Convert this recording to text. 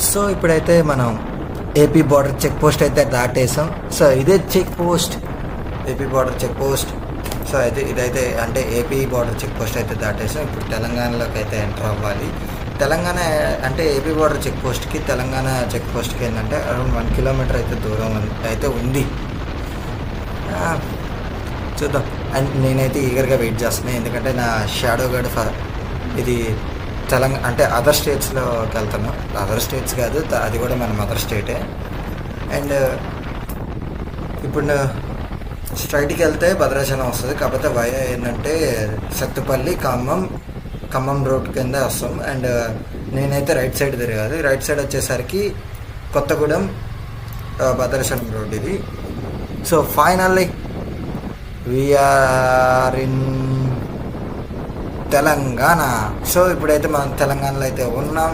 So ఇప్పుడైతే మనం AP border check post అయితే దాటేసాం. సో ఇదే check post, AP border check post. So అయితే ఇదైతే అంటే ఏపీ బార్డర్ చెక్ పోస్ట్ అయితే దాటేసాం. ఇప్పుడు తెలంగాణలోకి అయితే ఎంటర్ అవ్వాలి. తెలంగాణ అంటే ఏపీ బార్డర్ చెక్ పోస్ట్కి తెలంగాణ చెక్ పోస్ట్కి ఏంటంటే అరౌండ్ 1 కిలోమీటర్ అయితే దూరం అయితే ఉంది. చూద్దాం. అండ్ నేనైతే ఈగర్గా వెయిట్ చేస్తున్నాను, ఎందుకంటే నా షాడో గార్డ్ ఇది తెలంగాణ అంటే అదర్ స్టేట్స్లోకి వెళ్తాను. అదర్ స్టేట్స్ కాదు, అది కూడా మన మదర్ స్టేటే. అండ్ ఇప్పుడు స్ట్రైట్కి వెళ్తే భద్రాచలం వస్తుంది, కాకపోతే వయ ఏంటంటే సత్తుపల్లి ఖమ్మం రోడ్ కింద వస్తాం. అండ్ నేనైతే రైట్ సైడ్ తిరగాలి. రైట్ సైడ్ వచ్చేసరికి కొత్తగూడెం భద్రాచలం రోడ్ ఇది. So finally we're in Telangana. So ఇప్పుడైతే మనం తెలంగాణలో అయితే ఉన్నాం.